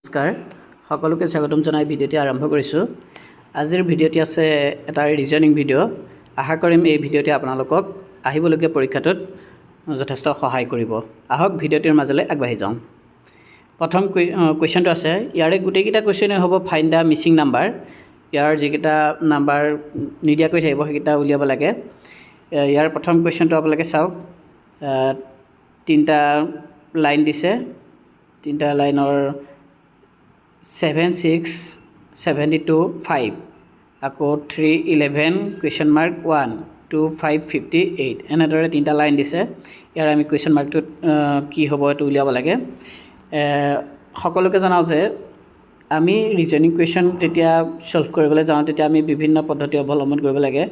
নমস্কাৰ সকলোকে স্বাগতম জনাই ভিডিঅ'টি আৰম্ভ কৰিছোঁ। আজিৰ ভিডিঅ'টি আছে এটা ৰিজনিং ভিডিঅ'। আশা কৰিম এই ভিডিঅ'টি আপোনালোকক আহিবলগীয়া পৰীক্ষাটোত যথেষ্ট সহায় কৰিব। আহক ভিডিঅ'টিৰ মাজলৈ আগবাঢ়ি যাওঁ। প্ৰথম কুৱেশ্যনটো আছে, ইয়াৰে গোটেইকেইটা কুৱেশ্যনেই হ'ব ফাইণ্ড দ্য মিছিং নাম্বাৰ। ইয়াৰ যিকেইটা নাম্বাৰ নিদিয়াকৈ থাকিব সেইকেইটা উলিয়াব লাগে। ইয়াৰ প্ৰথম কুৱেশ্যনটো আপোনালোকে চাওক। তিনিটা লাইন দিছে, তিনিটা লাইনৰ 7, 6, 72, 5 আকৌ 3, 11 কুৱেশ্যন মাৰ্ক 1, 2, 5, 58 এনেদৰে তিনিটা লাইন দিছে। ইয়াৰ আমি কুৱেশ্যন মাৰ্কটোত কি হ'ব এইটো উলিয়াব লাগে। সকলোকে জনাওঁ যে আমি ৰিজনিং কুৱেশ্যন যেতিয়া ছল্ভ কৰিবলৈ যাওঁ তেতিয়া আমি বিভিন্ন পদ্ধতি অৱলম্বন কৰিব লাগে।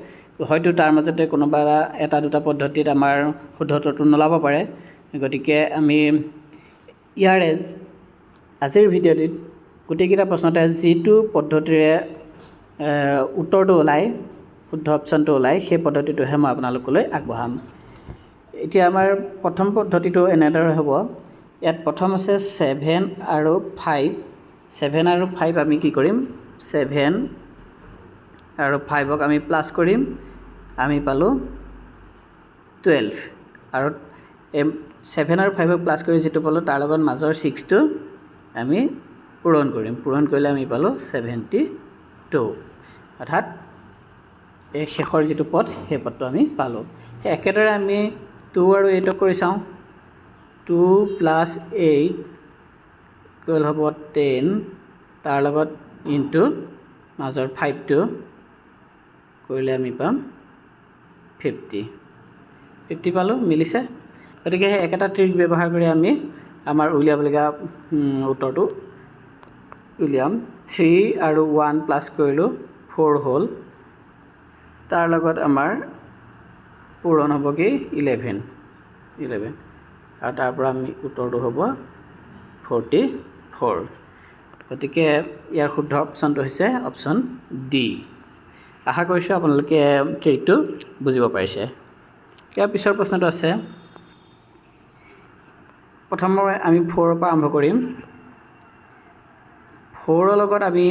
হয়তো তাৰ মাজতে কোনোবা এটা দুটা পদ্ধতিত আমাৰ শুদ্ধ উত্তৰটো নোলাব পাৰে। গতিকে আমি ইয়াৰে আজিৰ ভিডিঅ'টিত গোটেইকেইটা প্ৰশ্নতে যিটো পদ্ধতিৰে উত্তৰটো ওলায়, শুদ্ধ অপশ্যনটো ওলায়, সেই পদ্ধতিটোহে মই আপোনালোকলৈ আগবঢ়াম। এতিয়া আমাৰ প্ৰথম পদ্ধতিটো এনেদৰে হ'ব। ইয়াত প্ৰথম আছে 7 আৰু 5। 7 আৰু 5 আমি কি কৰিম, 7 আৰু 5ক আমি প্লাছ কৰিম, আমি পালোঁ 12। আৰু 7 আৰু 5ক প্লাছ কৰি যিটো পালোঁ তাৰ লগত মাজৰ 6টো আমি পূৰণ কৰিম। পূৰণ কৰিলে আমি পালোঁ 72। অৰ্থাৎ এই শেষৰ যিটো পদ সেই পদটো আমি পালোঁ। সেই একেদৰে আমি 2 আৰু 8ক কৰি চাওঁ। 2 + 8 = হ'ব 10, তাৰ লগত ইনটু মাজৰ 5টো কৰিলে আমি পাম 50 পালোঁ, মিলিছে। গতিকে সেই একেটা ট্ৰিক ব্যৱহাৰ কৰি আমি আমাৰ উলিয়াবলগীয়া উত্তৰটো উলিয়াম। 3 আৰু 1 প্লাছ কৰিলোঁ 4 হ'ল, তাৰ লগত আমাৰ পূৰণ হ'ব কি 11 আৰু তাৰ পৰা আমি উত্তৰটো হ'ব 44। গতিকে ইয়াৰ শুদ্ধ অপশ্যনটো হৈছে অপশ্যন ডি। আশা কৰিছোঁ আপোনালোকে ট্ৰিকটো বুজিব পাৰিছে। ইয়াৰ পিছৰ প্ৰশ্নটো আছে, প্ৰথমে আমি 4ৰ পৰা আৰম্ভ কৰিম। 4ৰ লগত আমি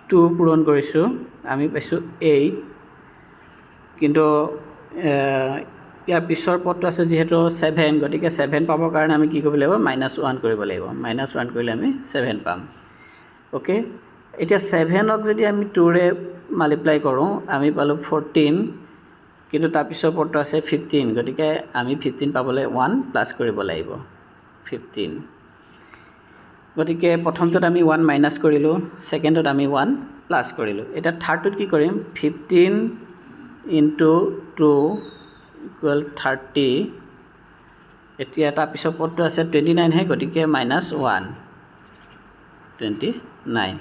2 পূৰণ কৰিছোঁ, আমি পাইছোঁ 8। কিন্তু ইয়াৰ পিছৰ পদটো আছে যিহেতু 7, গতিকে 7 পাবৰ কাৰণে আমি কি কৰিব লাগিব, -1 কৰিব লাগিব। -1 কৰিলে আমি 7 পাম। অ'কে, এতিয়া 7ক যদি আমি 2ৰে মাল্টিপ্লাই কৰোঁ আমি পালোঁ 14, কিন্তু তাৰ পিছৰ পদটো আছে 15, গতিকে আমি 15 পাবলৈ 1 প্লাছ কৰিব লাগিব, 15। গতিকে প্ৰথমটোত আমি 1 মাইনাছ কৰিলোঁ, ছেকেণ্ডত আমি 1 প্লাছ কৰিলোঁ। এতিয়া থাৰ্ডটোত কি কৰিম, 15 × 2 = 30। এতিয়া তাৰপিছৰ পদটো আছে 29হে, গতিকে -1, 29।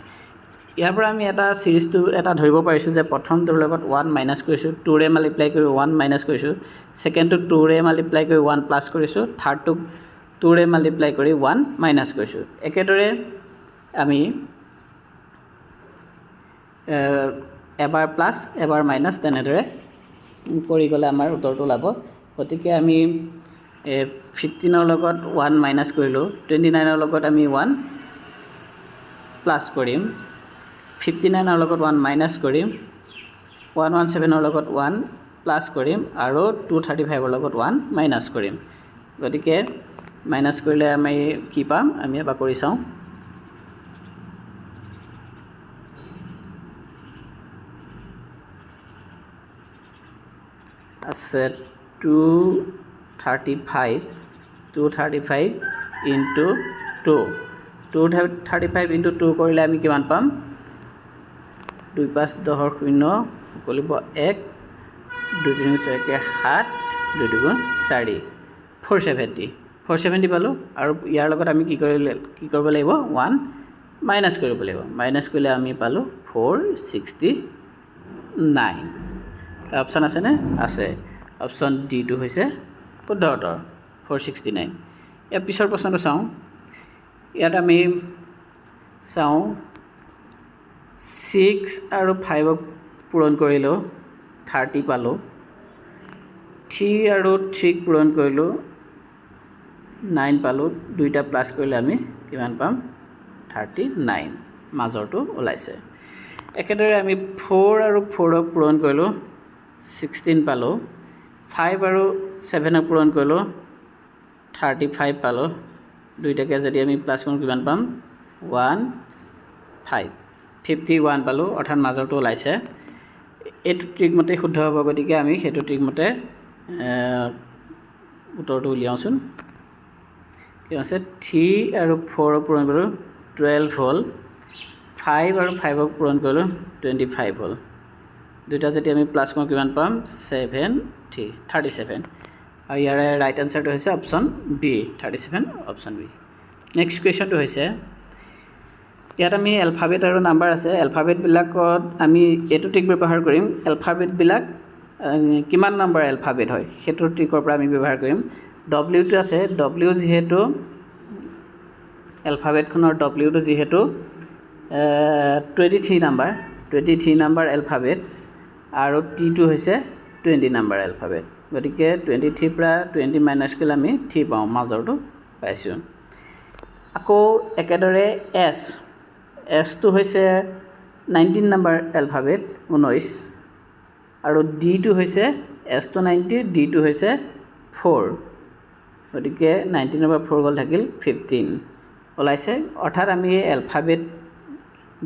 ইয়াৰ পৰা আমি এটা চিৰিজটো এটা ধৰিব পাৰিছোঁ যে প্ৰথমটোৰ লগত 1 মাইনাছ কৰিছোঁ, 2ৰে মাল্টিপ্লাই কৰি 1 মাইনাছ কৰিছোঁ, ছেকেণ্ডটোক 2ৰে মাল্টিপ্লাই কৰি 1 প্লাছ কৰিছোঁ, থাৰ্ডটোক 2ৰে মাল্টিপ্লাই কৰি 1 মাইনাছ কৰিছোঁ। একেদৰে আমি এবাৰ প্লাছ এবাৰ মাইনাছ তেনেদৰে কৰি গ'লে আমাৰ উত্তৰটো ওলাব। গতিকে আমি 15ৰ লগত 1 মাইনাছ কৰিলোঁ, 29ৰ লগত আমি 1 প্লাছ কৰিম, 59ৰ লগত 1 মাইনাছ কৰিম, 117ৰ লগত 1 প্লাছ কৰিম আৰু 235ৰ লগত 1 মাইনাছ কৰিম। গতিকে মাইনাছ কৰিলে আমি কি পাম, আমি এবাৰ কৰি চাওঁ। আছে 235 × 2, 235 × 2 কৰিলে আমি কিমান পাম, 2 × 5 = 10, 0 কৰিব 1, 2 × 3 = 7, 2 × 2 = 4, 470 পালোঁ। আৰু ইয়াৰ লগত আমি কি কৰিব লাগিব, 1 মাইনাছ কৰিব লাগিব। মাইনাছ কৰিলে আমি পালোঁ 469। অপশ্যন আছেনে, আছে। অপশ্যন ডিটো হৈছে শুদ্ধ উত্তৰ, 469। ইয়াৰ পিছৰ প্ৰশ্নটো চাওঁ। ইয়াত আমি চাওঁ 6 আৰু 5ক পূৰণ কৰিলোঁ, 30 পালোঁ। 3 আৰু 3ক পূৰণ কৰিলোঁ, 9 পালোঁ দুইটা প্লাছ কৰিলে আমি কিমান পাম 39 মাজৰটো ওলাইছে একেদৰে আমি 4 আৰু 4ক পূৰণ কৰিলোঁ 16 পালোঁ 5 আৰু 7ক পূৰণ কৰিলোঁ 35 পালোঁ দুইটাকে যদি আমি প্লাছ কৰোঁ কিমান পাম 51 পালোঁ অৰ্থাৎ মাজৰটো ওলাইছে এইটো ট্ৰিকমতে শুদ্ধ হ'ব গতিকে আমি সেইটো ট্ৰিকমতে উত্তৰটো উলিয়াওঁচোন কি আছে 3 আৰু 4ক পূৰণ কৰিলোঁ 12 হ'ল 5 আৰু 5ক পূৰণ কৰিলোঁ 25 হ'ল দুইটা যদি আমি প্লাছ কৰোঁ কিমান পাম 37 আৰু ইয়াৰে ৰাইট আনচাৰটো হৈছে option B 37 option B next কুৱেশ্যনটো হৈছে ইয়াত আমি এলফাবেট আৰু নাম্বাৰ আছে এলফাবেটবিলাকত আমি এইটো ট্ৰিক ব্যৱহাৰ কৰিম এলফাবেটবিলাক কিমান নম্বৰ এলফাবেট হয় সেইটো ট্ৰিকৰ পৰা আমি ব্যৱহাৰ কৰিম ডব্লিউটো আছে ডব্লিউ যিহেতু এলফাবেটখনৰ ডব্লিউটো যিহেতু 23 নাম্বাৰ এলফাবেট আৰু টিটো হৈছে 20 নাম্বাৰ এলফাবেট গতিকে 23 পৰা 20 মাইনাছ কৰিলে আমি 3 পাওঁ মাজৰটো পাইছোঁ আকৌ একেদৰে এছটো হৈছে 19 নাম্বাৰ এলফাবেট 19 আৰু ডিটো হৈছে এছটো 90 ডিটো হৈছে 4 গতিকে 19 পৰা 4 গ'ল থাকিল 15 ওলাইছে অৰ্থাৎ আমি এলফাবেট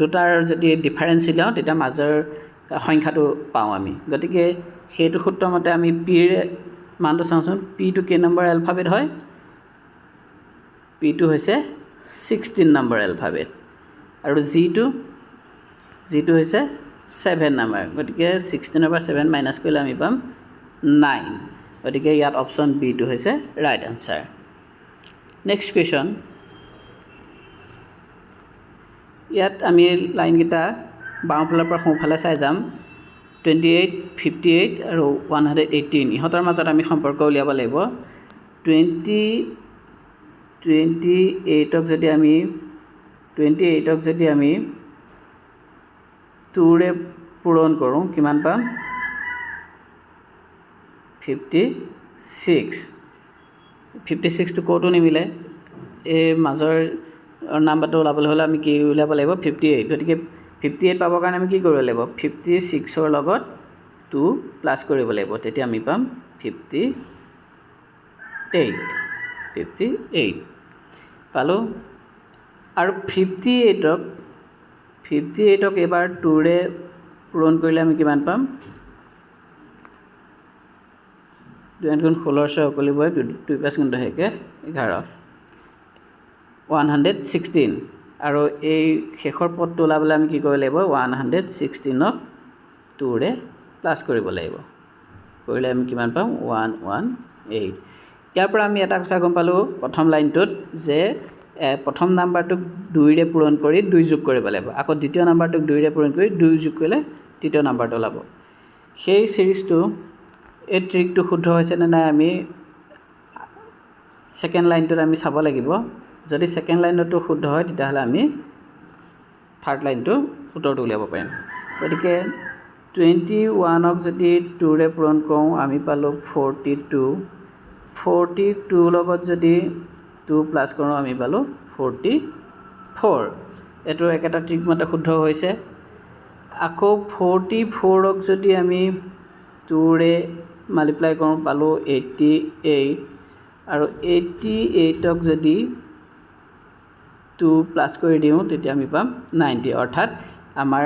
দুটাৰ যদি ডিফাৰেঞ্চ উলিয়াওঁ তেতিয়া মাজৰ সংখ্যাটো পাওঁ আমি গতিকে সেইটো সূত্ৰমতে আমি পিৰ মানটো চাওঁচোন পিটো কেই নম্বৰ এলফাবেট হয় পিটো হৈছে 16 নম্বৰ এলফাবেট আৰু জিটো হৈছে 7 নম্বৰ গতিকে 16 পৰা 7 মাইনাছ কৰিলে আমি পাম 9 গতিকে ইয়াত অপশ্যন বিটো হৈছে ৰাইট আনচাৰ নেক্সট কুৱেশ্যন ইয়াত আমি লাইনকেইটা বাওঁফালৰ পৰা সোঁফালে চাই যাম 28 58 আৰু 118 ইহঁতৰ মাজত আমি সম্পৰ্ক উলিয়াব লাগিব 28ক যদি আমি 2ৰে পূৰণ কৰোঁ কিমান পাম 56টো ক'তো নিমিলে এই মাজৰ নাম্বাৰটো ওলাবলৈ হ'লে আমি কি উলিয়াব লাগিব 58 গতিকে 58 পাবৰ কাৰণে আমি কি কৰিব লাগিব 56ৰ লগত 2 প্লাছ কৰিব লাগিব তেতিয়া আমি পাম 58 পালোঁ আৰু 58ক এবাৰ 2ৰে পূৰণ কৰিলে আমি কিমান পাম 2 × 16 সকলোবোৰে 2 5 × 11 116 আৰু এই শেষৰ পদটো ওলাবলৈ আমি কি কৰিব লাগিব 116ক 2ৰে প্লাছ কৰিব লাগিব কৰিলে আমি কিমান পাম 118 ইয়াৰ পৰা আমি এটা কথা গম পালোঁ প্ৰথম লাইনটোত যে প্ৰথম নাম্বাৰটোক 2ৰে পূৰণ কৰি 2 যোগ কৰিব লাগিব আকৌ দ্বিতীয় নাম্বাৰটোক 2ৰে পূৰণ কৰি 2 যোগ কৰিলে তৃতীয় নাম্বাৰটো ওলাব সেই চিৰিজটো এই ট্ৰিকটো শুদ্ধ হৈছে নে নাই আমি ছেকেণ্ড লাইনটোত আমি চাব লাগিব যদি ছেকেণ্ড লাইনটো শুদ্ধ হয় তেতিয়াহ'লে আমি থাৰ্ড লাইনটো উত্তৰটো উলিয়াব পাৰিম গতিকে 21ক যদি 2ৰে পূৰণ কৰোঁ আমি পালোঁ 42 লগত যদি 2 প্লাছ কৰোঁ আমি পালোঁ 44 এইটো একেটা ট্ৰিকমতে শুদ্ধ হৈছে আকৌ 44ক যদি আমি 2ৰে মাল্টিপ্লাই কৰোঁ পালোঁ 88 আৰু 88ক যদি 2 প্লাছ কৰি দিওঁ তেতিয়া আমি পাম 90 অৰ্থাৎ আমাৰ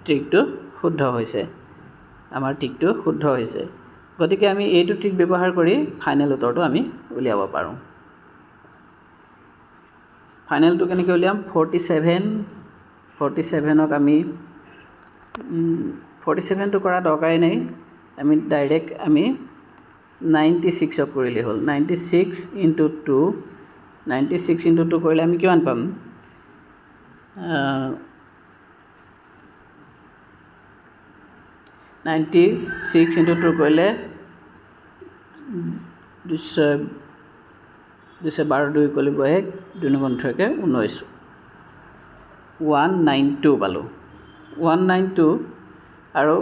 ট্ৰিকটো শুদ্ধ হৈছে গতিকে আমি এইটো ট্ৰিক ব্যৱহাৰ কৰি ফাইনেল উত্তৰটো আমি উলিয়াব পাৰোঁ ফাইনেলটো কেনেকৈ উলিয়াম 47ক আমি 47টো কৰা দৰকাৰেই নাই আমি ডাইৰেক্ট 96ক কৰিলেই হ'ল 96 × 2 কৰিলে আমি কিমান পাম 96 × 2 কৰিলে 212 2 কৰিলে 2 × 19 192 পালোঁ 192 আৰু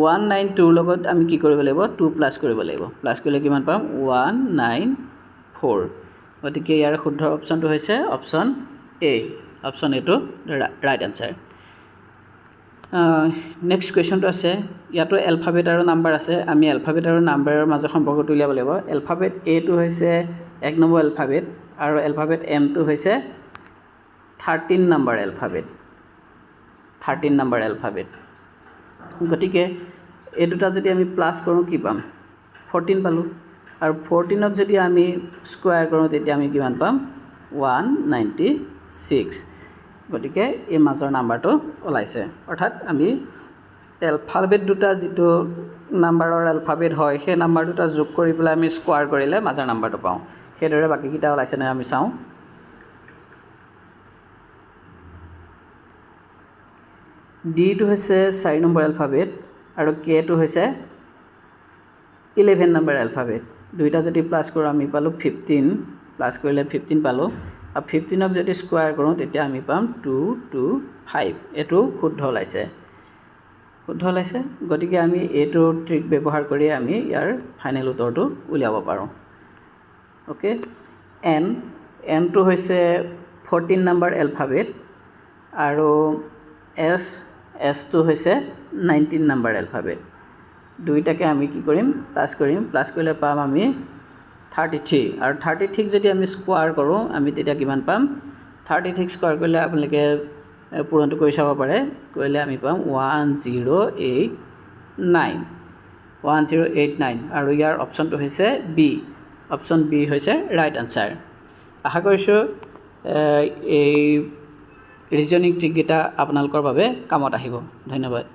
192ৰ লগত আমি কি কৰিব লাগিব 2 প্লাছ কৰিব লাগিব প্লাছ কৰিলে কিমান পাম 194 4 গতিকে ইয়াৰ শুদ্ধ অপশ্যনটো হৈছে অপশ্যন এ অপশ্যন এটো ৰাইট আনসাৰ নেক্সট কুৱেশ্যনটো আছে ইয়াতো এলফাবেট আৰু নাম্বাৰ আছে আমি এলফাবেট আৰু নাম্বাৰৰ মাজৰ সম্পৰ্কটো উলিয়াব লাগিব এলফাবেট এটো হৈছে 1 নম্বৰ এলফাবেট আৰু এলফাবেট এম টো হৈছে 13 নম্বৰ এলফাবেট 13 নম্বৰ এলফাবেট গতিকে এই দুটা যদি আমি প্লাস কৰোঁ কি পাম 14 পালো আৰু 14 ক যদি আমি স্কয়াৰ কৰোঁ তেতিয়া আমি কিমান পাম 196 গতিকে এই মাজৰ নাম্বাৰটো ওলাইছে অৰ্থাৎ আমি এলফাবেট দুটা যেটো নাম্বাৰৰ এলফাবেট হয় সেই নাম্বাৰ দুটা যোগ কৰি পেলাই আমি স্কয়াৰ কৰিলে মাজৰ নাম্বাৰটো পাওঁ সেইদৰে বাকি কিটা ওলাইছে না আমি চাওঁ ডি টো হৈছে 4 নম্বৰ এলফাবেট আৰু কে টো হৈছে 11 নম্বৰ এলফাবেট দুইটা যদি প্লাস কৰোঁ আমি পালো 15 প্লাস কৰিলে 15 পালো আৰু 15 ক যদি স্কয়াৰ কৰোঁ তেতিয়া আমি পাম 225 এটো শুদ্ধ ওলাইছে গতিকে আমি এটো ট্ৰিক ব্যৱহাৰ কৰি আমি ইয়াৰ ফাইনেল উত্তৰটো উলিয়াব পাৰোঁ ওকে এন টো হৈছে 14 নম্বৰ এলফাবেট আৰু এস টো হৈছে 19 নম্বৰ এলফাবেট দুইটাকে আমি কি কৰিম প্লাস কৰিলে পাম আমি 33 আৰু 33 যদি আমি স্কয়াৰ কৰোঁ আমি তেতিয়া কিমান পাম 36 স্কয়াৰ কৰিলে আপোনালোকে পূৰণটো কৰি চাব পাৰে কৰিলে আমি পাম 1089 আৰু ইয়াৰ অপশ্যনটো হৈছে বি অপশ্যন বি হৈছে ৰাইট আনসাৰ আশা কৰিছোঁ এই ৰিজনিং ট্ৰিক গিটা আপোনালোকৰ বাবে কামত আহিব ধন্যবাদ